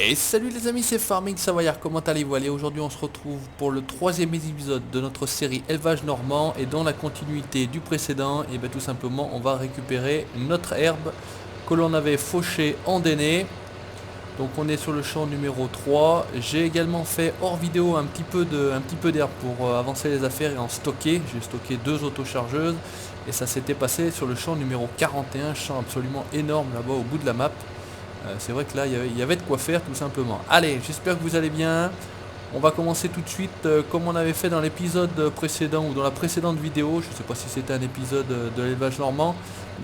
Et salut les amis, c'est Farming Savoyard, comment allez-vous? Allez, aujourd'hui on se retrouve pour le troisième épisode de notre série Élevage Normand. Et dans la continuité du précédent, et bien tout simplement on va récupérer notre herbe que l'on avait fauchée en déné. Donc on est sur le champ numéro 3. J'ai également fait hors vidéo un petit peu d'herbe pour avancer les affaires et en stocker. J'ai stocké 2 autochargeuses et ça s'était passé sur le champ numéro 41, champ absolument énorme là-bas au bout de la map. C'est vrai que là il y avait de quoi faire tout simplement. Allez, j'espère que vous allez bien. On va commencer tout de suite comme on avait fait dans l'épisode précédent ou dans la précédente vidéo. Je ne sais pas si c'était un épisode de l'élevage normand,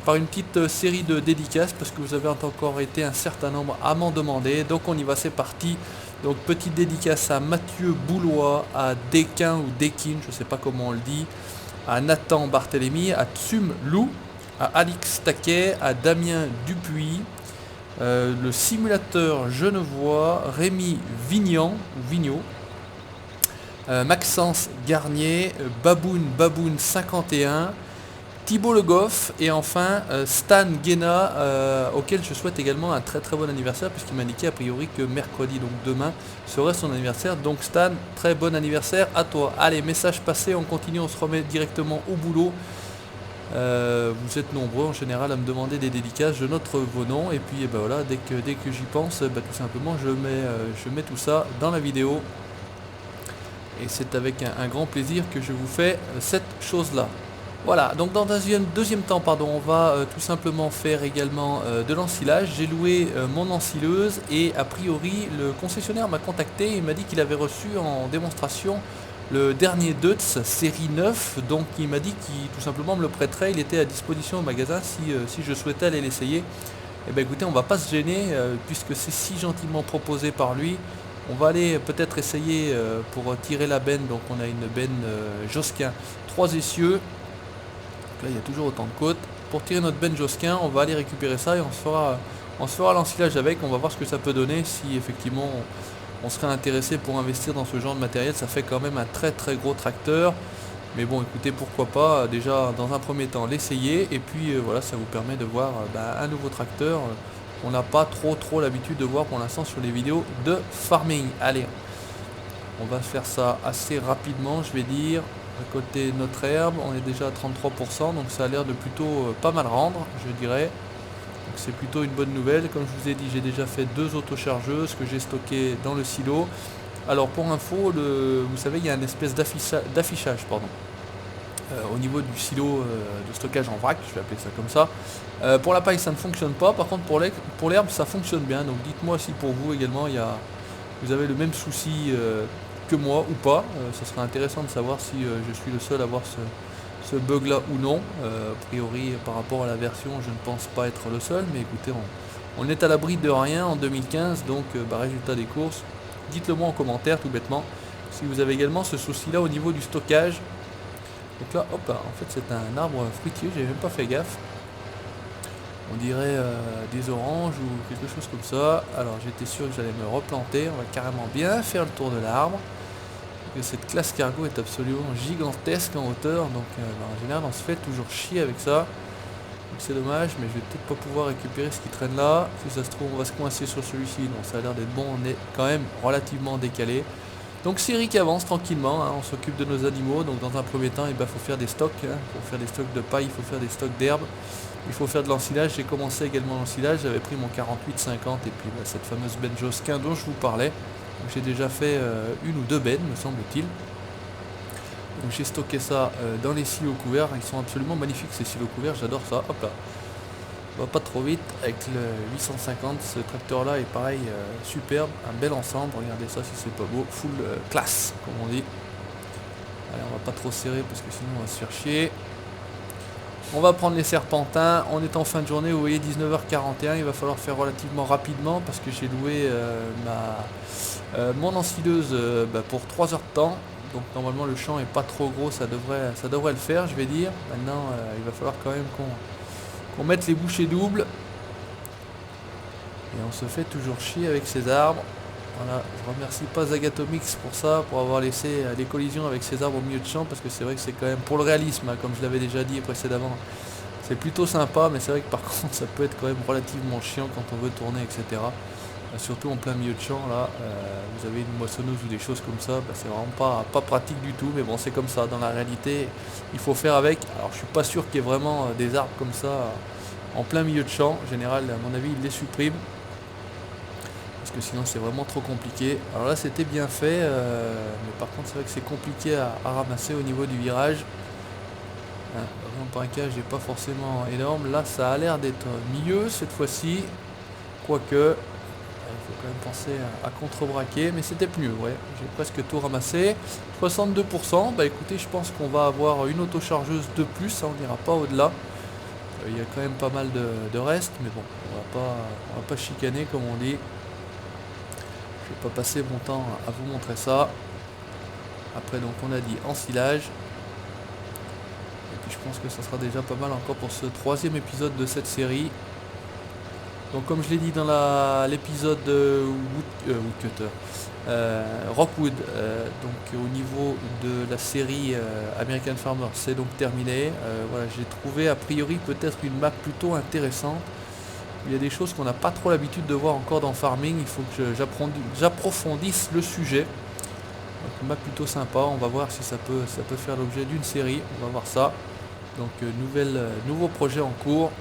par une petite série de dédicaces parce que vous avez encore été un certain nombre à m'en demander. Donc on y va, c'est parti. Donc petite dédicace à Mathieu Boulois, à Desquin ou Desquin, je ne sais pas comment on le dit, à Nathan Barthélémy, à Tsum Lou, à Alix Taquet, à Damien Dupuis, le simulateur Genevois, Rémi Vignot, Maxence Garnier, Baboun 51, Thibaut Le Goff et enfin Stan Guéna, auquel je souhaite également un très très bon anniversaire puisqu'il m'a indiqué a priori que mercredi, donc demain, serait son anniversaire. Donc Stan, très bon anniversaire à toi. Allez, message passé, on continue, on se remet directement au boulot. Vous êtes nombreux en général à me demander des dédicaces, je note vos noms et puis ben voilà, dès que j'y pense, tout simplement je mets tout ça dans la vidéo et c'est avec un grand plaisir que je vous fais cette chose là. Voilà, donc dans un deuxième temps, pardon, on va tout simplement faire également de l'ensilage. J'ai loué mon ensileuse et a priori le concessionnaire m'a contacté, il m'a dit qu'il avait reçu en démonstration le dernier Deutz série 9, donc il m'a dit qu'il tout simplement me le prêterait, il était à disposition au magasin si je souhaitais aller l'essayer. Et bien écoutez, on va pas se gêner puisque c'est si gentiment proposé par lui. On va aller peut-être essayer pour tirer la benne, donc on a une benne Josquin 3 essieux. Donc là il y a toujours autant de côtes. Pour tirer notre benne Josquin, on va aller récupérer ça et on se fera l'ensilage avec, on va voir ce que ça peut donner si effectivement on serait intéressé pour investir dans ce genre de matériel. Ça fait quand même un très très gros tracteur, mais bon écoutez, pourquoi pas déjà dans un premier temps l'essayer et puis voilà, ça vous permet de voir un nouveau tracteur qu'on n'a pas trop l'habitude de voir pour l'instant sur les vidéos de farming. Allez, on va faire ça assez rapidement, je vais dire. À côté de notre herbe, on est déjà à 33%, donc ça a l'air de plutôt pas mal rendre, je dirais. C'est plutôt une bonne nouvelle. Comme je vous ai dit, j'ai déjà fait 2 autochargeuses que j'ai stockées dans le silo. Alors pour info, vous savez, il y a une espèce d'affichage au niveau du silo de stockage en vrac, je vais appeler ça comme ça. Pour la paille ça ne fonctionne pas, par contre pour l'herbe ça fonctionne bien. Donc dites-moi si pour vous également vous avez le même souci que moi ou pas. Ça serait intéressant de savoir si je suis le seul à avoir ce bug là ou non. A priori par rapport à la version je ne pense pas être le seul, mais écoutez, on est à l'abri de rien en 2015, donc résultat des courses, dites-le moi en commentaire tout bêtement si vous avez également ce souci là au niveau du stockage. Donc là hop, en fait c'est un arbre fruitier, j'ai même pas fait gaffe, on dirait des oranges ou quelque chose comme ça. Alors j'étais sûr que j'allais me replanter, on va carrément bien faire le tour de l'arbre. Cette classe cargo est absolument gigantesque en hauteur, donc en général on se fait toujours chier avec ça, donc c'est dommage, mais je vais peut-être pas pouvoir récupérer ce qui traîne là. Si ça se trouve on va se coincer sur celui-ci, donc ça a l'air d'être bon, on est quand même relativement décalé. Donc série qui avance tranquillement, hein, on s'occupe de nos animaux. Donc dans un premier temps il faut faire des stocks, hein, il faut faire des stocks de paille, il faut faire des stocks d'herbe, il faut faire de l'ensilage. J'ai commencé également l'ensilage, j'avais pris mon 48-50 et puis cette fameuse benne Josquin dont je vous parlais. Donc j'ai déjà fait 1 ou 2 bennes me semble-t-il. Donc j'ai stocké ça dans les silos couverts, ils sont absolument magnifiques ces silos couverts, j'adore ça. Hop là, on va pas trop vite avec le 850, ce tracteur là est pareil, superbe, un bel ensemble, regardez ça si c'est pas beau, full classe comme on dit. Allez, on va pas trop serrer parce que sinon on va se faire chier. On va prendre les serpentins, on est en fin de journée, vous voyez 19h41, il va falloir faire relativement rapidement parce que j'ai loué mon ensileuse pour 3 heures de temps. Donc normalement le champ est pas trop gros, ça devrait le faire, je vais dire. Maintenant il va falloir quand même qu'on mette les bouchées doubles. Et on se fait toujours chier avec ces arbres. Voilà, je remercie pas Zagatomix pour ça, pour avoir laissé les collisions avec ces arbres au milieu de champ, parce que c'est vrai que c'est quand même pour le réalisme, hein, comme je l'avais déjà dit précédemment. C'est plutôt sympa, mais c'est vrai que par contre ça peut être quand même relativement chiant quand on veut tourner, etc. surtout en plein milieu de champ là, vous avez une moissonneuse ou des choses comme ça, c'est vraiment pas pratique du tout, mais bon c'est comme ça, dans la réalité il faut faire avec. Alors je suis pas sûr qu'il y ait vraiment des arbres comme ça en plein milieu de champ, en général à mon avis ils les suppriment, parce que sinon c'est vraiment trop compliqué. Alors là c'était bien fait, mais par contre c'est vrai que c'est compliqué à ramasser au niveau du virage. Le braquage n'est pas forcément énorme, là ça a l'air d'être mieux cette fois-ci, quoique il faut quand même penser à contre-braquer, mais c'était mieux, ouais. J'ai presque tout ramassé. 62%, bah écoutez, je pense qu'on va avoir une autochargeuse de plus, hein, on n'ira pas au-delà. Il y a quand même pas mal de reste, mais bon, on va pas chicaner comme on dit. Je vais pas passer mon temps à vous montrer ça. Après, donc on a dit ensilage. Et puis je pense que ça sera déjà pas mal encore pour ce 3e épisode de cette série. Donc comme je l'ai dit dans l'épisode Woodcutter, Rockwood, donc au niveau de la série American Farmer, c'est donc terminé. Voilà, j'ai trouvé a priori peut-être une map plutôt intéressante. Il y a des choses qu'on n'a pas trop l'habitude de voir encore dans Farming, il faut que j'approfondisse le sujet. Donc une map plutôt sympa, on va voir si ça peut faire l'objet d'une série, on va voir ça. Donc nouveau projet en cours.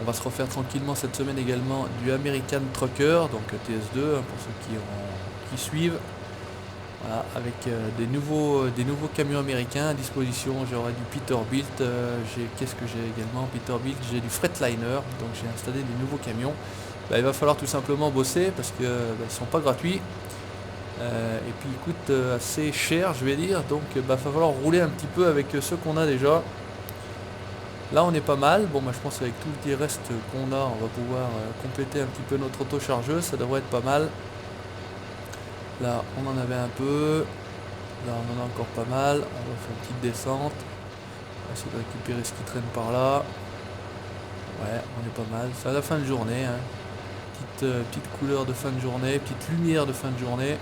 On va se refaire tranquillement cette semaine également du American Trucker, donc TS2 pour ceux qui suivent. Voilà, avec des nouveaux camions américains à disposition. J'aurai du Peterbilt, qu'est-ce que j'ai également Peterbilt, j'ai du Freightliner, donc j'ai installé des nouveaux camions. Il va falloir tout simplement bosser parce que ils sont pas gratuits. Et puis ils coûtent assez cher je vais dire, donc va falloir rouler un petit peu avec ceux qu'on a déjà. Là on est pas mal, bon je pense qu'avec tous les restes qu'on a on va pouvoir compléter un petit peu notre auto-chargeuse, ça devrait être pas mal. Là on en avait un peu, là on en a encore pas mal, on va faire une petite descente, on va essayer de récupérer ce qui traîne par là. Ouais on est pas mal, c'est à la fin de journée, hein. Petite couleur de fin de journée, petite lumière de fin de journée.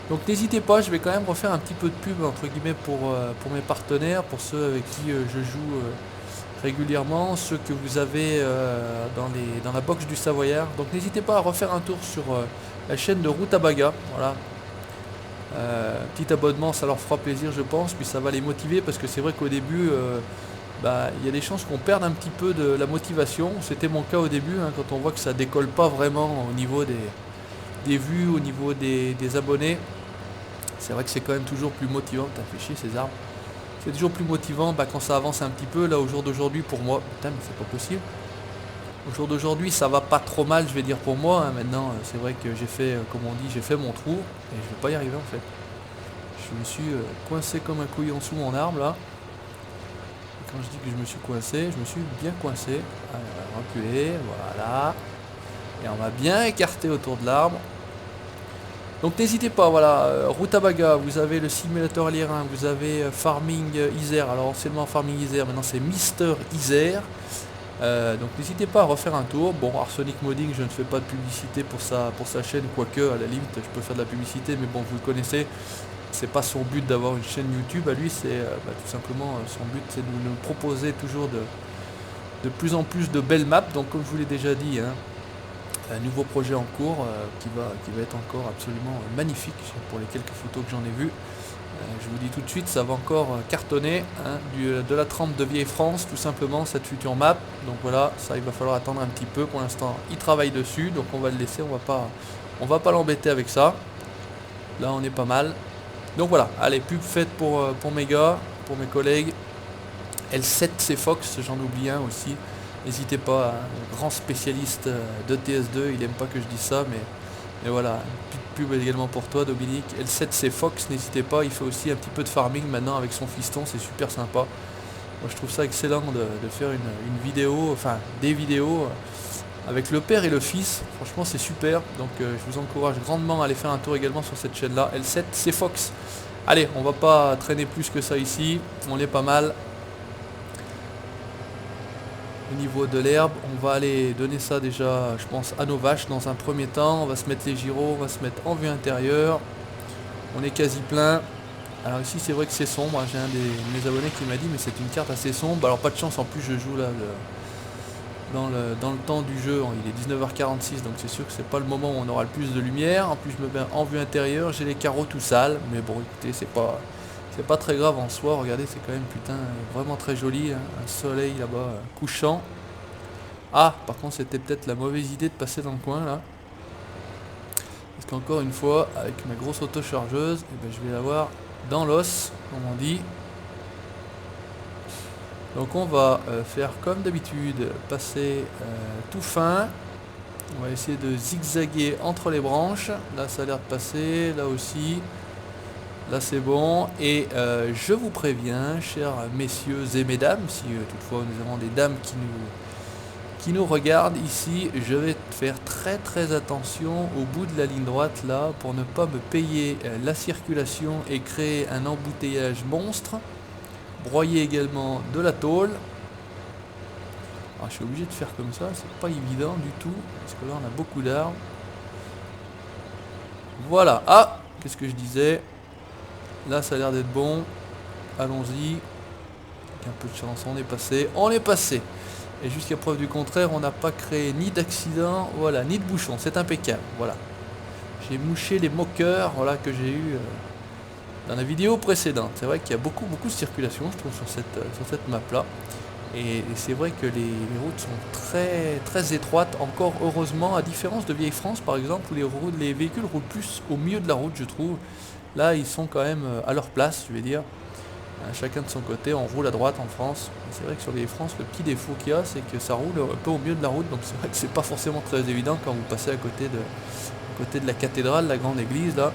Donc n'hésitez pas, je vais quand même refaire un petit peu de pub entre guillemets pour mes partenaires, pour ceux avec qui je joue régulièrement, ceux que vous avez dans la box du Savoyard. Donc n'hésitez pas à refaire un tour sur la chaîne de Rutabaga. Voilà. Petit abonnement, ça leur fera plaisir je pense, puis ça va les motiver parce que c'est vrai qu'au début il y a des chances qu'on perde un petit peu de la motivation. C'était mon cas au début, hein, quand on voit que ça décolle pas vraiment au niveau des vues, au niveau des abonnés. C'est vrai que c'est quand même toujours plus motivant. T'as fait chier ces arbres. C'est toujours plus motivant quand ça avance un petit peu. Là au jour d'aujourd'hui pour moi, putain mais c'est pas possible. Au jour d'aujourd'hui ça va pas trop mal je vais dire pour moi, hein. Maintenant c'est vrai que j'ai fait, comme on dit, j'ai fait mon trou et je vais pas y arriver en fait. Je me suis coincé comme un couillon sous mon arbre là. Et quand je dis que je me suis coincé, je me suis bien coincé. Reculer, voilà. Et on va bien écarter autour de l'arbre. Donc n'hésitez pas, voilà, Rutabaga, vous avez le simulateur Aliérin, vous avez Farming Isère, alors anciennement Farming Isère, maintenant c'est Mister Isère. Donc n'hésitez pas à refaire un tour. Bon, Arsenic Modding, je ne fais pas de publicité pour sa chaîne, quoique à la limite je peux faire de la publicité, mais bon vous le connaissez, c'est pas son but d'avoir une chaîne YouTube, à lui c'est tout simplement son but c'est de nous proposer toujours de plus en plus de belles maps, donc comme je vous l'ai déjà dit, hein, un nouveau projet en cours qui va être encore absolument magnifique pour les quelques photos que j'en ai vues. Je vous dis tout de suite, ça va encore cartonner, hein, de la trempe de Vieille France tout simplement cette future map. Donc voilà, ça il va falloir attendre un petit peu. Pour l'instant il travaille dessus, donc on va le laisser, on va pas l'embêter avec ça. Là on est pas mal. Donc voilà, allez, pub faite pour mes gars, pour mes collègues. L7 c'est Fox, j'en oublie un aussi. N'hésitez pas, un grand spécialiste de TS2, il aime pas que je dise ça, mais voilà, une petite pub également pour toi Dominique. L7 c'est Fox, n'hésitez pas, il fait aussi un petit peu de farming maintenant avec son fiston, c'est super sympa. Moi je trouve ça excellent de faire une vidéo, enfin des vidéos avec le père et le fils, franchement c'est super. Donc je vous encourage grandement à aller faire un tour également sur cette chaîne là, L7 c'est Fox. Allez, on va pas traîner plus que ça ici, on est pas mal. Au niveau de l'herbe, on va aller donner ça déjà, je pense, à nos vaches dans un premier temps. On va se mettre les gyros, on va se mettre en vue intérieure. On est quasi plein. Alors ici c'est vrai que c'est sombre, j'ai un de mes abonnés qui m'a dit mais c'est une carte assez sombre. Alors pas de chance, en plus je joue là dans le temps du jeu. Il est 19h46, donc c'est sûr que c'est pas le moment où on aura le plus de lumière. En plus je me mets en vue intérieure, j'ai les carreaux tout sales, mais bon écoutez, c'est pas très grave en soi. Regardez, c'est quand même putain vraiment très joli, hein. Un soleil là-bas couchant. Ah, par contre c'était peut-être la mauvaise idée de passer dans le coin là. Parce qu'encore une fois, avec ma grosse auto-chargeuse, eh ben, je vais l'avoir dans l'os, comme on dit. Donc on va faire comme d'habitude, passer tout fin. On va essayer de zigzaguer entre les branches. Là ça a l'air de passer, là aussi. Là c'est bon. Et je vous préviens, chers messieurs et mesdames, si toutefois nous avons des dames qui nous regardent ici, je vais faire très attention au bout de la ligne droite là, pour ne pas me payer la circulation et créer un embouteillage monstre. Broyer également de la tôle. Alors, je suis obligé de faire comme ça, c'est pas évident du tout, parce que là on a beaucoup d'arbres. Voilà, ah, qu'est-ce que je disais? Là ça a l'air d'être bon. Allons-y. Avec un peu de chance, on est passé. Et jusqu'à preuve du contraire, on n'a pas créé ni d'accident, voilà, ni de bouchon, c'est impeccable, voilà. J'ai mouché les moqueurs, voilà, que j'ai eu dans la vidéo précédente. C'est vrai qu'il y a beaucoup de circulation, je trouve, sur cette map là. Et c'est vrai que les routes sont très étroites, encore heureusement, à différence de Vieille France par exemple, où les véhicules roulent plus au milieu de la route, je trouve. Là ils sont quand même à leur place, je vais dire. Chacun de son côté, on roule à droite en France. C'est vrai que sur Vieille France, le petit défaut qu'il y a, c'est que ça roule un peu au milieu de la route, donc c'est vrai que c'est pas forcément très évident quand vous passez à côté de la cathédrale, la grande église là.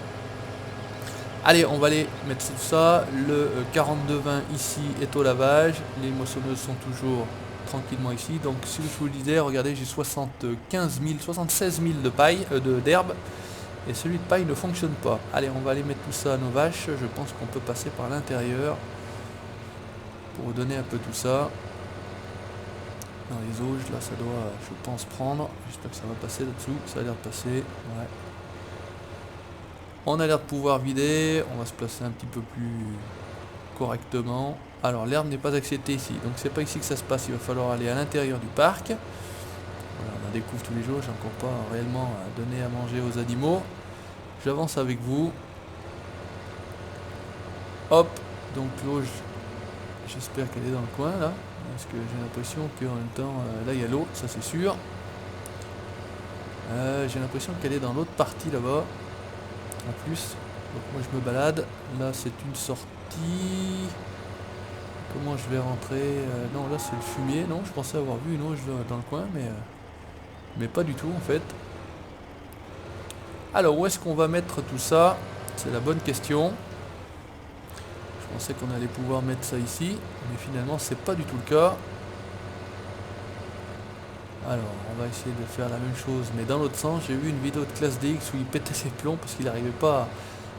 Allez, on va aller mettre tout ça. Le 42-20 ici est au lavage. Les moissonneuses sont toujours tranquillement ici. Donc si je vous le disais, regardez, j'ai 76 000 de paille, d'herbe. Et celui de paille ne fonctionne pas. Allez, on va aller mettre tout ça à nos vaches. Je pense qu'on peut passer par l'intérieur pour donner un peu tout ça. Dans les auges, là ça doit, je pense, prendre. J'espère que ça va passer là-dessous. Ça a l'air de passer. Ouais. On a l'air de pouvoir vider, on va se placer un petit peu plus correctement. Alors l'herbe n'est pas acceptée ici, donc c'est pas ici que ça se passe, il va falloir aller à l'intérieur du parc. Voilà, on en découvre tous les jours, j'ai encore pas réellement donné à manger aux animaux. J'avance avec vous. Hop, donc l'eau, j'espère qu'elle est dans le coin là, parce que j'ai l'impression qu'en même temps, là il y a l'eau, ça c'est sûr. J'ai l'impression qu'elle est dans l'autre partie là-bas. En plus, donc moi je me balade, là c'est une sortie. Comment je vais rentrer? Non, là c'est le fumier. Non, je pensais avoir vu une auge dans le coin, mais pas du tout en fait. Alors où est-ce qu'on va mettre tout ça? C'est la bonne question. Je pensais qu'on allait pouvoir mettre ça ici, mais finalement c'est pas du tout le cas. Alors on va essayer de faire la même chose mais dans l'autre sens. J'ai vu une vidéo de Classe DX où il pétait ses plombs parce qu'il n'arrivait pas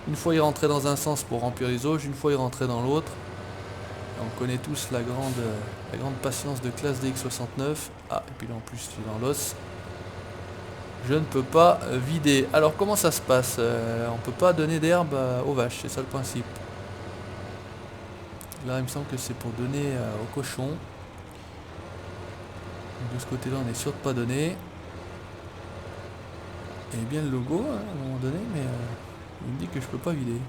une fois il rentrait dans un sens pour remplir les auges, une fois il rentrait dans l'autre. On connaît tous la grande patience de Classe DX69. Ah, et puis là en plus je suis dans l'os. Je ne peux pas vider. Alors comment ça se passe? On peut pas donner d'herbe aux vaches, c'est ça le principe. Là il me semble que c'est pour donner aux cochons. De ce côté là on est sûr de pas donner. Et bien le logo hein, à un moment donné, mais il me dit que je peux pas vider.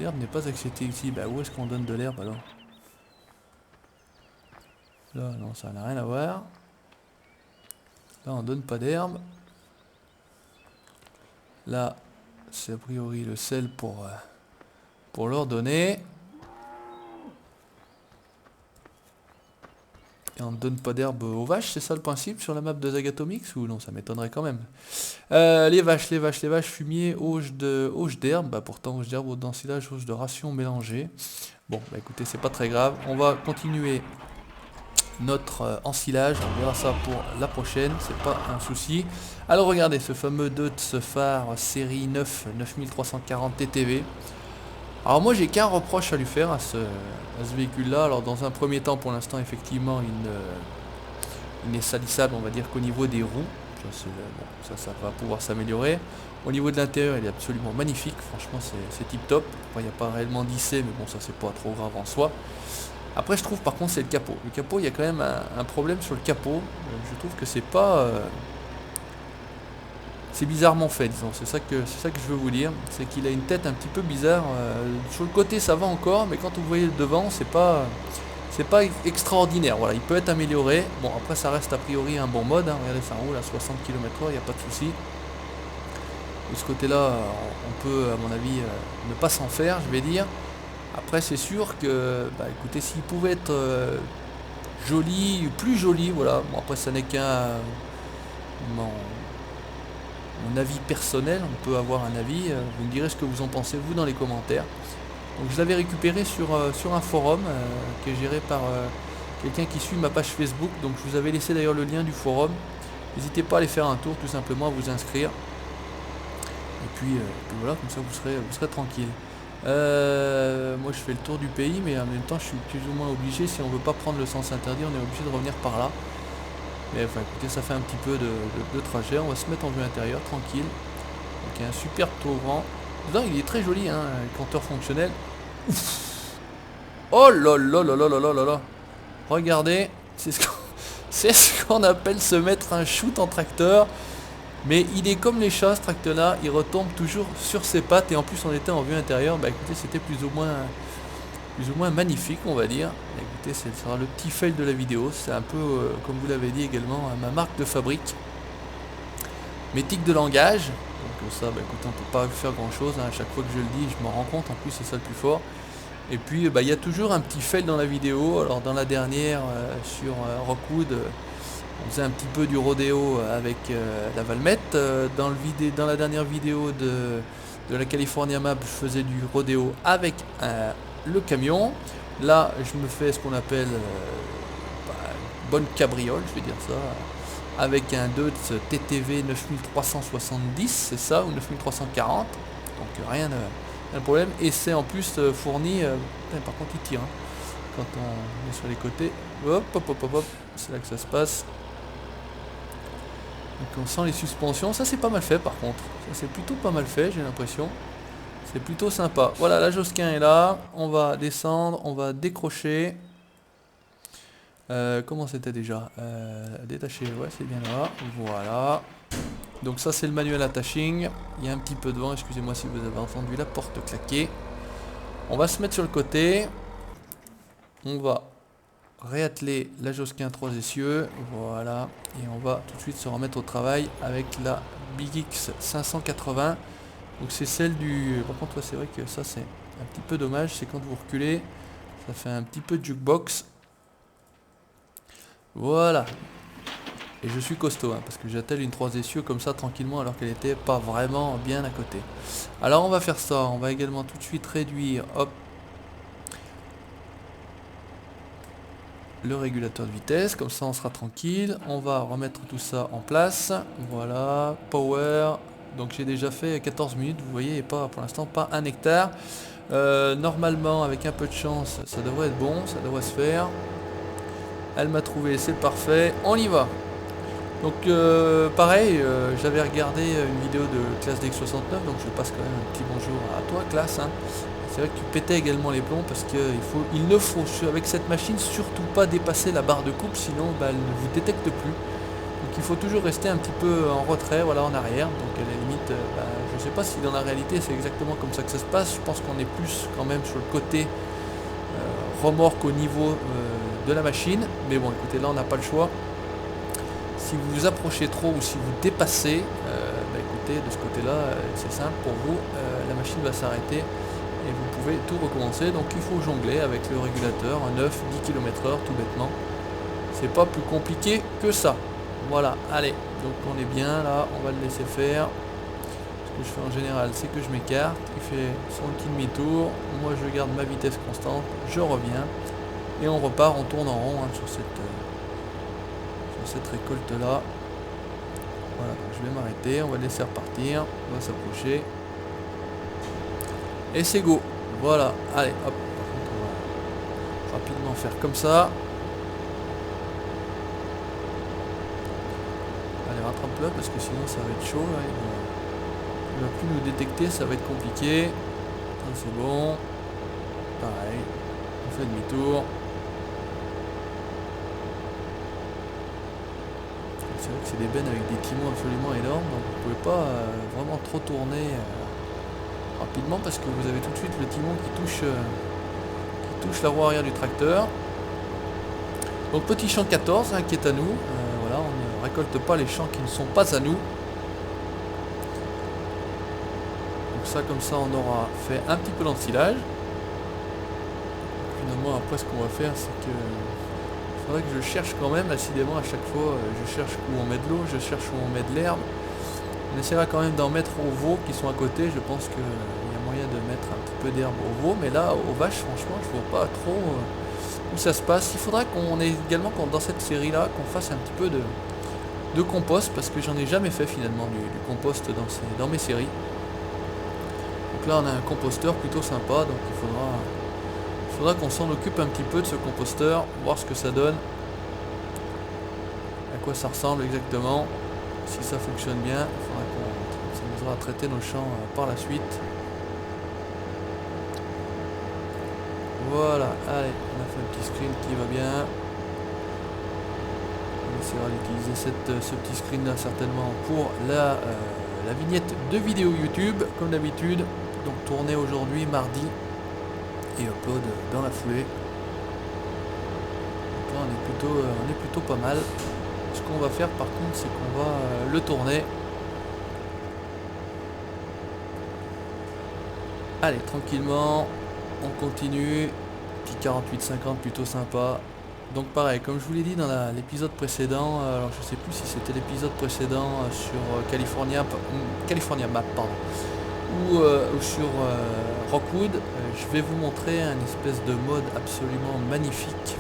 L'herbe n'est pas acceptée ici. Bah où est-ce qu'on donne de l'herbe alors? Là non, ça n'a rien à voir. Là on donne pas d'herbe. Là c'est a priori le sel pour leur donner. Et on ne donne pas d'herbe aux vaches, c'est ça le principe sur la map de Zagatomix? Ou non, ça m'étonnerait quand même. Les vaches, fumier, auge d'herbe. Bah pourtant, auge d'herbe, d'ensilage, auge de ration mélangée. Bon, bah écoutez, c'est pas très grave. On va continuer notre ensilage. On verra ça pour la prochaine, c'est pas un souci. Alors regardez, ce fameux Deutz phare série 9, 9340 TTV. Alors moi j'ai qu'un reproche à lui faire à ce véhicule là. Alors dans un premier temps pour l'instant effectivement il n'est salissable on va dire qu'au niveau des roues. Ça va pouvoir s'améliorer. Au niveau de l'intérieur il est absolument magnifique, franchement c'est tip top. Il n'y a pas réellement d'IC mais bon ça c'est pas trop grave en soi. Après je trouve par contre c'est le capot. Le capot, il y a quand même un problème sur le capot. Je trouve que c'est pas... c'est bizarrement fait, disons. C'est ça que je veux vous dire. C'est qu'il a une tête un petit peu bizarre. Sur le côté ça va encore, mais quand vous voyez le devant, c'est pas extraordinaire. Voilà, il peut être amélioré. Bon, après ça reste a priori un bon mode, hein. Regardez, ça roule à 60 km/h, il n'y a pas de souci. De ce côté-là, on peut, à mon avis, ne pas s'en faire, je vais dire. Après, c'est sûr que, bah, écoutez, s'il pouvait être joli, plus joli, voilà. Bon, après, ça n'est qu'un mon avis personnel. On peut avoir un avis. Vous me direz ce que vous en pensez, vous, dans les commentaires. Donc, je l'avais récupéré sur un forum qui est géré par quelqu'un qui suit ma page Facebook. Donc, je vous avais laissé d'ailleurs le lien du forum. N'hésitez pas à aller faire un tour, tout simplement, à vous inscrire. Et puis voilà, comme ça vous serez tranquille. Moi je fais le tour du pays, mais en même temps je suis plus ou moins obligé, si on veut pas prendre le sens interdit, on est obligé de revenir par là. Mais enfin écoutez, ça fait un petit peu de trajet. On va se mettre en vue intérieure, tranquille. Donc il y a un superbe tourant. Dedans il est très joli, hein, le compteur fonctionnel. Ouf. Oh là là là là là là là là. Regardez, c'est ce qu'on appelle se mettre un shoot en tracteur. Mais il est comme les chats, ce tracteur-là, il retombe toujours sur ses pattes, et en plus on était en vue intérieure. Bah écoutez, c'était plus ou moins magnifique, on va dire. Bah, écoutez, ce sera le petit fail de la vidéo. C'est un peu, comme vous l'avez dit également, ma marque de fabrique. Mes tics de langage. Donc ça, bah écoutez, on peut pas faire grand-chose, hein. À chaque fois que je le dis, je m'en rends compte. En plus, c'est ça le plus fort. Et puis, bah, il y a toujours un petit fail dans la vidéo. Alors dans la dernière, sur Rockwood, on faisait un petit peu du rodéo avec la Valmette. Dans la dernière vidéo de la California Map, je faisais du rodéo avec le camion. Là, je me fais ce qu'on appelle une bonne cabriole, je vais dire ça, avec un Deutz TTV 9370, c'est ça, ou 9340. Donc rien de problème. Et c'est en plus fourni, par contre il tire, hein, quand on est sur les côtés. Hop, hop, hop, hop, hop, c'est là que ça se passe. Donc on sent les suspensions, ça c'est pas mal fait par contre, ça c'est plutôt pas mal fait, j'ai l'impression, c'est plutôt sympa. Voilà, la Josquin est là, on va descendre, on va décrocher. Comment c'était déjà, détacher, ouais c'est bien là, voilà. Donc ça c'est le manuel attaching, il y a un petit peu de vent, excusez-moi si vous avez entendu la porte claquer. On va se mettre sur le côté, on va réatteler la Josquin 3 essieux, voilà, et on va tout de suite se remettre au travail avec la Big X 580. Donc c'est celle du... Par contre, c'est vrai que ça c'est un petit peu dommage, c'est quand vous reculez, ça fait un petit peu de jukebox. Voilà. Et je suis costaud, hein, parce que j'attelle une 3 essieux comme ça tranquillement alors qu'elle était pas vraiment bien à côté. Alors on va faire ça, on va également tout de suite réduire, hop, le régulateur de vitesse, comme ça on sera tranquille. On va remettre tout ça en place, voilà, power. Donc j'ai déjà fait 14 minutes, vous voyez, et pas pour l'instant pas un hectare. Normalement avec un peu de chance ça devrait être bon, ça devrait se faire. Elle m'a trouvé, c'est parfait, on y va. Donc pareil, j'avais regardé une vidéo de Classe DX69, donc je passe quand même un petit bonjour à toi Classe, hein. C'est vrai que tu pétais également les plombs parce qu'il ne faut avec cette machine surtout pas dépasser la barre de coupe, sinon bah, elle ne vous détecte plus. Donc il faut toujours rester un petit peu en retrait, voilà, en arrière. Donc à la limite, bah, je ne sais pas si dans la réalité c'est exactement comme ça que ça se passe. Je pense qu'on est plus quand même sur le côté remorque au niveau de la machine. Mais bon écoutez, là on n'a pas le choix. Si vous vous approchez trop ou si vous dépassez, bah, écoutez, de ce côté-là, c'est simple pour vous, la machine va s'arrêter. Et vous pouvez tout recommencer, donc il faut jongler avec le régulateur, un 9-10 km/h tout bêtement. C'est pas plus compliqué que ça. Voilà, allez, donc on est bien là, on va le laisser faire. Ce que je fais en général, c'est que je m'écarte, il fait son petit demi-tour, moi je garde ma vitesse constante, je reviens, et on repart, on tourne en rond, hein, sur cette récolte là. Voilà, donc je vais m'arrêter, on va le laisser repartir, on va s'approcher. Et c'est go. Voilà. Allez, hop. Par contre, on va rapidement faire comme ça. Allez, rattrape-le parce que sinon ça va être chaud. Là. Il va plus nous détecter, ça va être compliqué. C'est bon. Pareil. On fait demi-tour. c'est vrai que c'est des bennes avec des timons absolument énormes, donc vous pouvez pas vraiment trop tourner rapidement parce que vous avez tout de suite le timon qui touche la roue arrière du tracteur. Donc petit champ 14 qui est à nous. Voilà, on ne récolte pas les champs qui ne sont pas à nous. Donc ça, comme ça, on aura fait un petit peu d'ensilage. Finalement, après, ce qu'on va faire, c'est que il faudrait que je cherche quand même, décidément, à chaque fois, je cherche où on met de l'eau, je cherche où on met de l'herbe. On essaiera quand même d'en mettre aux veaux qui sont à côté. Je pense qu'il y a moyen de mettre un petit peu d'herbe aux veaux, mais là, aux vaches, franchement, je vois pas trop où ça se passe. Il faudra qu'on ait également, dans cette série-là, qu'on fasse un petit peu de compost, parce que j'en ai jamais fait finalement du compost dans mes séries. Donc là, on a un composteur plutôt sympa, donc il faudra qu'on s'en occupe un petit peu de ce composteur, voir ce que ça donne, à quoi ça ressemble exactement, si ça fonctionne bien. Il faudra ça nous aura traité nos champs par la suite. Voilà, allez, on a fait un petit screen qui va bien. On essaiera d'utiliser ce petit screen là certainement pour la vignette de vidéo YouTube, comme d'habitude. Donc tourné aujourd'hui mardi et upload dans la foulée. Donc là on est plutôt pas mal. Ce qu'on va faire par contre, c'est qu'on va le tourner. Allez, tranquillement, on continue. Petit 48-50 plutôt sympa. Donc pareil, comme je vous l'ai dit dans l'épisode précédent, alors je sais plus si c'était l'épisode précédent sur California Map, pardon, ou sur Rockwood, je vais vous montrer un espèce de mode absolument magnifique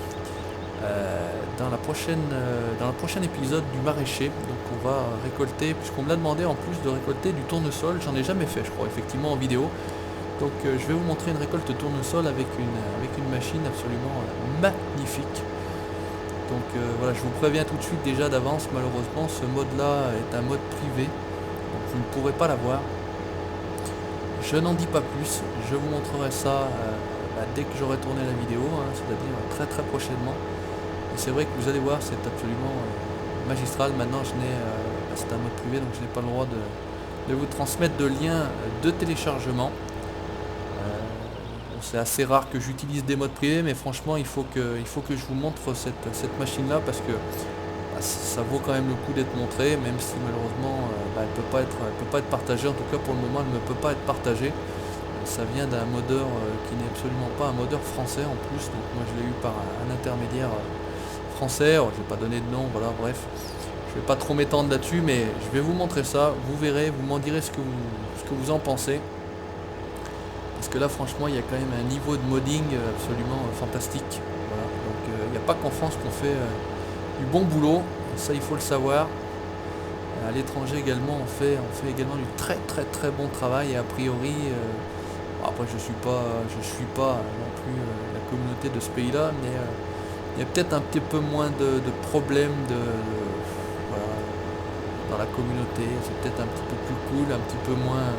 dans le prochain épisode du maraîcher. Donc on va récolter, puisqu'on me l'a demandé en plus de récolter du tournesol, j'en ai jamais fait je crois effectivement en vidéo. Donc je vais vous montrer une récolte tournesol avec une machine absolument magnifique. Donc voilà, je vous préviens tout de suite déjà d'avance, malheureusement ce mode là est un mode privé, donc vous ne pourrez pas l'avoir. Je n'en dis pas plus, je vous montrerai ça dès que j'aurai tourné la vidéo, c'est-à-dire très très prochainement. Et c'est vrai que vous allez voir, c'est absolument magistral. Maintenant c'est un mode privé, donc je n'ai pas le droit de vous transmettre de liens de téléchargement. C'est assez rare que j'utilise des modes privés, mais franchement il faut que je vous montre cette machine là, parce que ça vaut quand même le coup d'être montré, même si malheureusement elle peut pas être partagée. En tout cas pour le moment elle ne peut pas être partagée. Ça vient d'un modeur qui n'est absolument pas un modeur français en plus, donc moi je l'ai eu par un intermédiaire français. Alors, je vais pas donner de nom, voilà, bref, je vais pas trop m'étendre là-dessus, mais je vais vous montrer ça, vous verrez, vous m'en direz ce que vous en pensez. Parce que là franchement il y a quand même un niveau de modding absolument fantastique. Voilà. Donc il n'y a pas qu'en France qu'on fait du bon boulot, et ça il faut le savoir. À l'étranger également on fait également du très très très bon travail, et a priori après je suis pas non plus la communauté de ce pays là, mais il y a peut-être un petit peu moins de problèmes voilà, dans la communauté. C'est peut-être un petit peu plus cool, un petit peu moins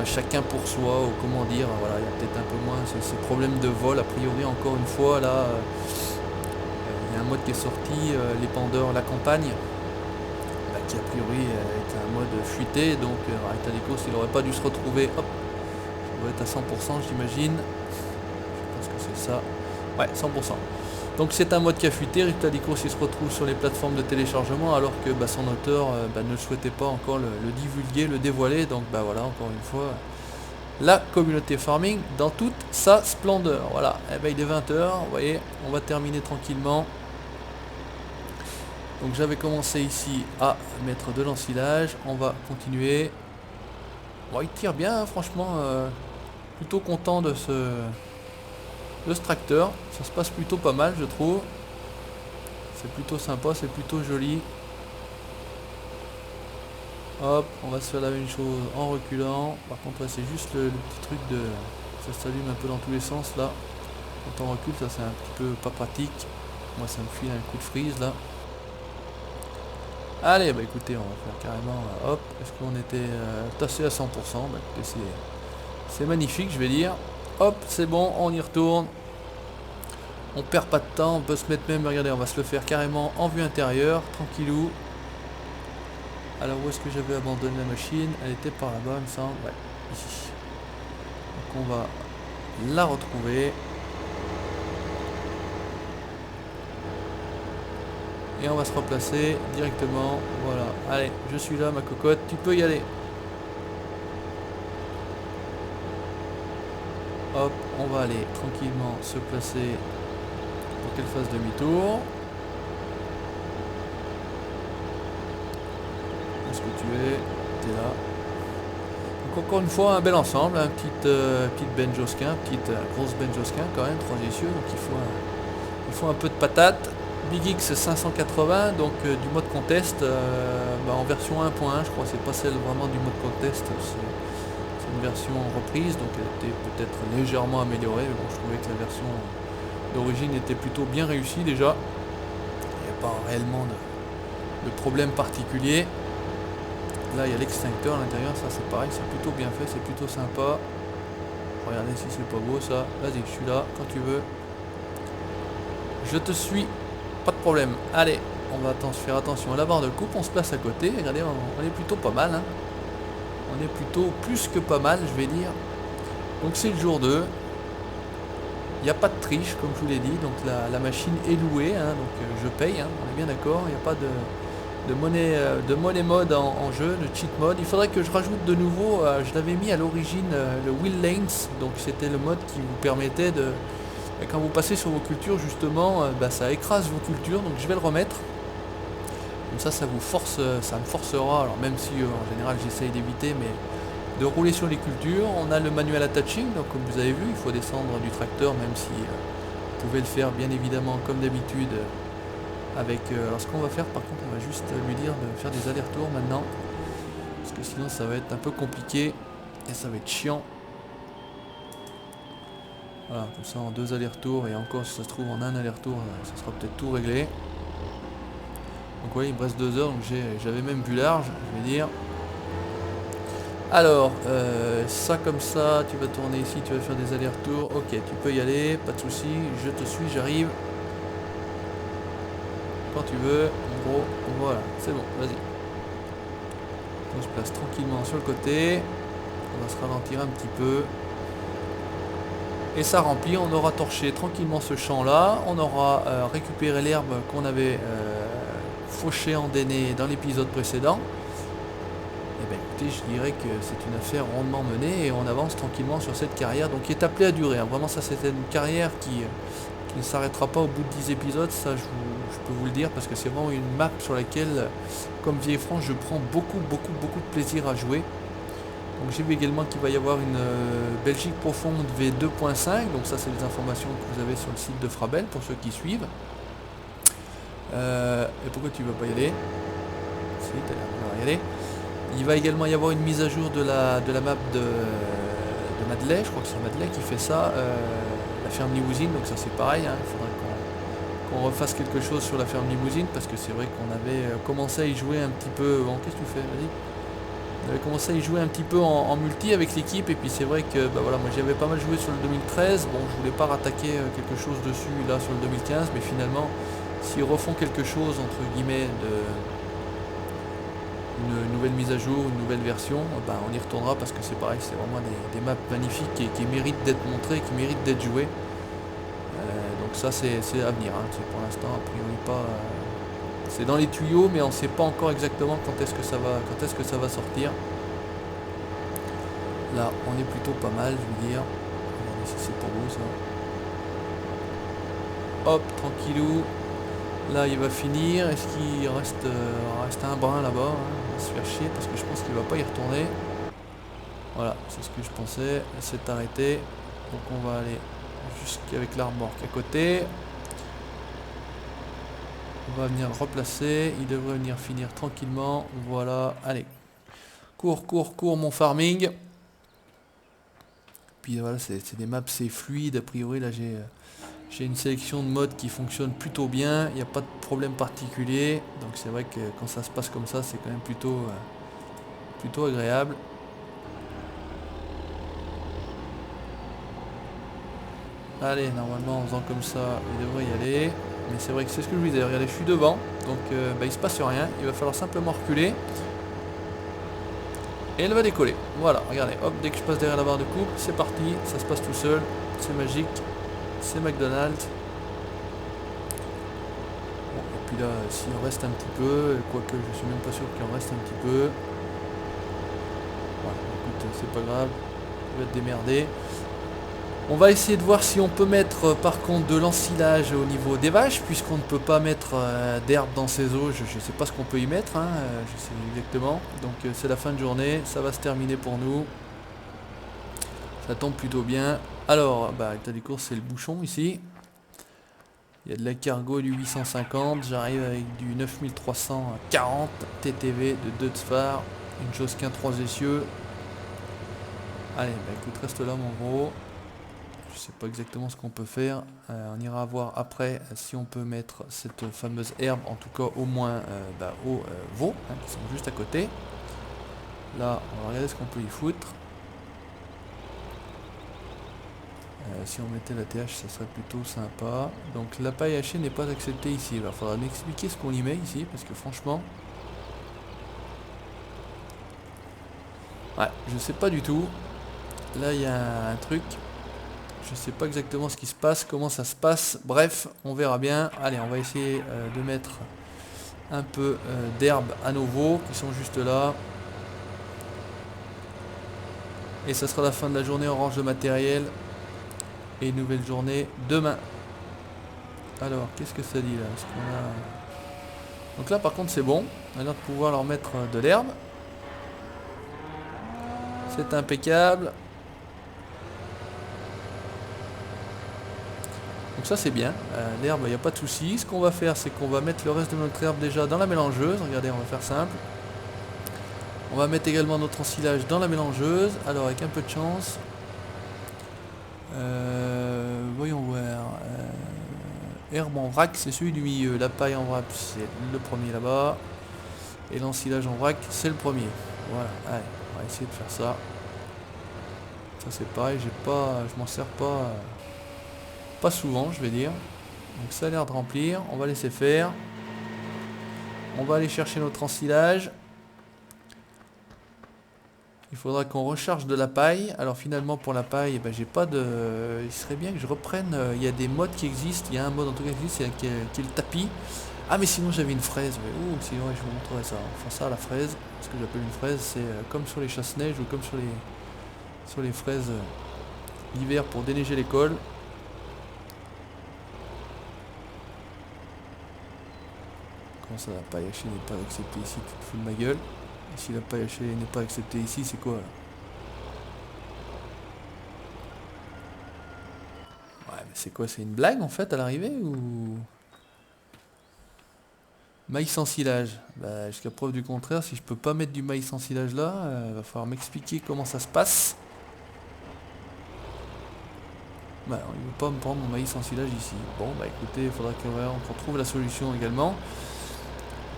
chacun pour soi, ou comment dire, voilà, il y a peut-être un peu moins ces problèmes de vol. A priori, encore une fois, là, il y a un mode qui est sorti, l'épandeur La Campagne, qui a priori est un mode fuité, donc Italicos il n'aurait pas dû se retrouver, hop, ça doit être à 100% j'imagine, je pense que c'est ça, ouais, 100%. Donc c'est un mode qui a fuité. Italicos il se retrouve sur les plateformes de téléchargement, alors que son auteur ne souhaitait pas encore le divulguer, le dévoiler. Donc voilà, encore une fois, la communauté farming dans toute sa splendeur. Voilà, il est 20h, vous voyez, on va terminer tranquillement. Donc j'avais commencé ici à mettre de l'ensilage, on va continuer. Bon, il tire bien, franchement, plutôt content de ce tracteur, ça se passe plutôt pas mal je trouve, c'est plutôt sympa, c'est plutôt joli. Hop, on va se faire la même chose en reculant. Par contre c'est juste le petit truc de ça s'allume un peu dans tous les sens là, quand on recule, ça c'est un petit peu pas pratique. Moi ça me file un coup de frise là. Allez, écoutez, on va faire carrément hop, est-ce qu'on était tassé à 100%? Écoutez, c'est magnifique, je vais dire. Hop, c'est bon, on y retourne. On perd pas de temps, on peut se mettre même, regardez, on va se le faire carrément en vue intérieure, tranquillou. Alors où est-ce que j'avais abandonné la machine? Elle était par là-bas, il me semble. Ouais, ici. Donc on va la retrouver. Et on va se replacer directement. Voilà. Allez, je suis là, ma cocotte. Tu peux y aller. Hop, on va aller tranquillement se placer pour qu'elle fasse demi-tour. Où est-ce que tu es? Tu es là. Donc encore une fois, un bel ensemble. Hein, petite Ben Josquin, petite grosse Ben Josquin quand même, 3 essieux. Donc il faut un peu de patate. Big X 580, donc du mode contest en version 1.1, je crois, c'est pas celle vraiment du mode contest, c'est une version reprise, donc elle était peut-être légèrement améliorée, mais bon, je trouvais que la version d'origine était plutôt bien réussie déjà. Il n'y a pas réellement de problème particulier. Là il y a l'extincteur à l'intérieur, ça c'est pareil, c'est plutôt bien fait, c'est plutôt sympa. Regardez si c'est pas beau ça. Vas-y, je suis là quand tu veux. Je te suis. Pas de problème. Allez, on va faire attention à la barre de coupe, on se place à côté. Regardez, on est plutôt pas mal. Hein. On est plutôt plus que pas mal, je vais dire. Donc c'est le jour 2. Il n'y a pas de triche, comme je vous l'ai dit. Donc la machine est louée, hein, donc je paye, hein, on est bien d'accord. Il n'y a pas de money mode en jeu, de cheat mode. Il faudrait que je rajoute de nouveau, je l'avais mis à l'origine, le Wheel Lanes. Donc c'était le mode qui vous permettait de... Et quand vous passez sur vos cultures, justement, ça écrase vos cultures, donc je vais le remettre. Comme ça vous force, ça me forcera, alors même si en général j'essaye d'éviter, mais de rouler sur les cultures. On a le manuel attaching, donc comme vous avez vu, il faut descendre du tracteur, même si vous pouvez le faire bien évidemment comme d'habitude avec... alors ce qu'on va faire par contre, on va juste lui dire de faire des allers-retours maintenant, parce que sinon ça va être un peu compliqué et ça va être chiant. Voilà, comme ça en 2 allers-retours, et encore si ça se trouve en un aller-retour, ça sera peut-être tout réglé. Donc oui, il me reste 2 heures, donc j'avais même vu large, je vais dire. Alors, ça comme ça, tu vas tourner ici, tu vas faire des allers-retours. Ok, tu peux y aller, pas de souci, je te suis, j'arrive. Quand tu veux, en gros, voilà, c'est bon, vas-y. On se place tranquillement sur le côté. On va se ralentir un petit peu. Et ça remplit, on aura torché tranquillement ce champ là, on aura récupéré l'herbe qu'on avait fauché, endainé dans l'épisode précédent. Et bien écoutez, je dirais que c'est une affaire rondement menée et on avance tranquillement sur cette carrière, donc qui est appelée à durer. Hein. Vraiment ça c'était une carrière qui ne s'arrêtera pas au bout de 10 épisodes, ça je peux vous le dire, parce que c'est vraiment une map sur laquelle, comme Villefranche, je prends beaucoup de plaisir à jouer. Donc j'ai vu également qu'il va y avoir une Belgique profonde V2.5, donc ça c'est les informations que vous avez sur le site de Frabel pour ceux qui suivent. Et pourquoi tu ne vas pas y aller? Si, tu as l'air de vouloir y aller. Il va également y avoir une mise à jour de la map de Madeley, je crois que c'est Madeley qui fait ça, la ferme Limousine, donc ça c'est pareil, hein, il faudrait qu'on refasse quelque chose sur la ferme Limousine, parce que c'est vrai qu'on avait commencé à y jouer un petit peu... Bon, qu'est-ce que tu fais? Vas-y. On avait commencé à y jouer un petit peu en multi avec l'équipe, et puis c'est vrai que voilà, moi j'y avais pas mal joué sur le 2013, bon je voulais pas rattaquer quelque chose dessus là sur le 2015, mais finalement s'ils refont quelque chose entre guillemets une nouvelle mise à jour, une nouvelle version, on y retournera, parce que c'est pareil, c'est vraiment des maps magnifiques qui méritent d'être montrées, qui méritent d'être jouées. Donc ça c'est à venir, hein. C'est pour l'instant a priori pas... c'est dans les tuyaux, mais on ne sait pas encore exactement quand est-ce que ça va sortir. Là on est plutôt pas mal, je veux dire. Regardez si c'est pour vous ça. Hop, tranquillou. Là il va finir. Est-ce qu'il reste un brin là-bas, hein? On va se faire chier parce que je pense qu'il va pas y retourner. Voilà, c'est ce que je pensais. C'est arrêté. Donc on va aller jusqu'avec l'arbre à côté. On va venir le replacer. Il devrait venir finir tranquillement. Voilà, allez. Cours mon farming. Puis voilà, c'est des maps, c'est fluide. A priori là j'ai une sélection de modes qui fonctionne plutôt bien, il n'y a pas de problème particulier, donc c'est vrai que quand ça se passe comme ça, c'est quand même plutôt agréable. Allez, normalement en faisant comme ça, il devrait y aller, mais c'est vrai que c'est ce que je vous disais, regardez, je suis devant, donc il se passe rien, il va falloir simplement reculer. Et elle va décoller. Voilà, regardez, hop, dès que je passe derrière la barre de coupe, c'est parti, ça se passe tout seul, c'est magique, c'est McDonald's. Bon, et puis là, s'il en reste un petit peu, quoique je suis même pas sûr qu'il en reste un petit peu. Voilà, écoute, c'est pas grave, je vais te démerder. On va essayer de voir si on peut mettre par contre de l'ensilage au niveau des vaches, puisqu'on ne peut pas mettre d'herbe dans ces eaux. Je ne sais pas ce qu'on peut y mettre, hein, je sais exactement. Donc c'est la fin de journée, ça va se terminer pour nous. Ça tombe plutôt bien. Alors, l'état des courses, c'est le bouchon ici. Il y a de la cargo du 850, j'arrive avec du 9340 TTV de Deutz-Fahr, une Josquin 3 essieux. Allez, écoute, reste là mon gros. Je sais pas exactement ce qu'on peut faire. On ira voir après si on peut mettre cette fameuse herbe, en tout cas au moins aux veaux, hein, qui sont juste à côté. Là, on va regarder ce qu'on peut y foutre. Si on mettait la TH, ça serait plutôt sympa. Donc la paille hachée n'est pas acceptée ici. Il faudra m'expliquer ce qu'on y met ici, parce que franchement... Ouais, je sais pas du tout. Là, il y a un truc... Je sais pas exactement ce qui se passe, comment ça se passe. Bref, on verra bien. Allez, on va essayer de mettre un peu d'herbe à nos veaux qui sont juste là. Et ça sera la fin de la journée. On range le matériel. Et nouvelle journée demain. Alors, qu'est-ce que ça dit là? Est-ce qu'on a... Donc là, par contre, c'est bon. On a l'air de pouvoir leur mettre de l'herbe. C'est impeccable. Donc ça c'est bien, l'herbe il n'y a pas de souci. Ce qu'on va faire c'est qu'on va mettre le reste de notre herbe déjà dans la mélangeuse. Regardez, on va faire simple. On va mettre également notre ensilage dans la mélangeuse. Alors avec un peu de chance. Voyons voir. Herbe en vrac c'est celui du milieu. La paille en vrac c'est le premier là-bas. Et l'ensilage en vrac c'est le premier. Voilà, allez, on va essayer de faire ça. Ça c'est pareil, je m'en sers pas souvent, je vais dire. Donc ça a l'air de remplir. On va laisser faire. On va aller chercher notre ensilage. Il faudra qu'on recharge de la paille. Alors finalement pour la paille, j'ai pas de... Il serait bien que je reprenne... Il y a des modes qui existent. Il y a un mode en tout cas qui existe, qui est le tapis. Ah mais sinon j'avais une fraise. Sinon je vous montrerai ça. Enfin ça la fraise. Ce que j'appelle une fraise, c'est comme sur les chasse-neige ou comme sur les fraises l'hiver pour déneiger les cols. Comment ça, la paille hachée n'est pas acceptée ici? Tu te fous de ma gueule. Et si la paille hachée n'est pas acceptée ici, c'est quoi là? Ouais, mais c'est quoi? C'est une blague en fait à l'arrivée ou... Maïs en silage. Jusqu'à preuve du contraire, si je peux pas mettre du maïs en silage là, va falloir m'expliquer comment ça se passe. Il ne veut pas me prendre mon maïs en silage ici. Bon, écoutez, il faudra qu'on trouve la solution également.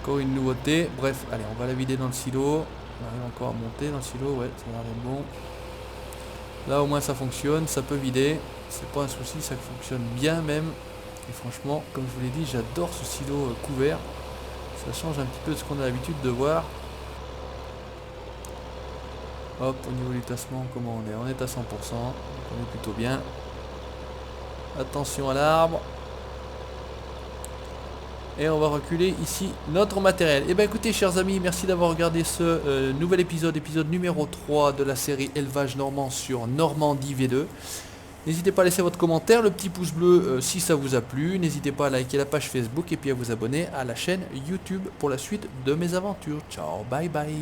Encore une nouveauté. Bref, allez, on va la vider dans le silo. On arrive encore à monter dans le silo. Ouais, ça a l'air d'être bon. Là, au moins, ça fonctionne. Ça peut vider. C'est pas un souci. Ça fonctionne bien même. Et franchement, comme je vous l'ai dit, j'adore ce silo couvert. Ça change un petit peu de ce qu'on a l'habitude de voir. Hop, au niveau du tassement, comment on est? On est à 100%. Donc on est plutôt bien. Attention à l'arbre. Et on va reculer ici notre matériel. Et écoutez chers amis, merci d'avoir regardé ce nouvel épisode numéro 3 de la série Élevage Normand sur Normandie V2. N'hésitez pas à laisser votre commentaire, le petit pouce bleu si ça vous a plu. N'hésitez pas à liker la page Facebook et puis à vous abonner à la chaîne YouTube pour la suite de mes aventures. Ciao, bye bye.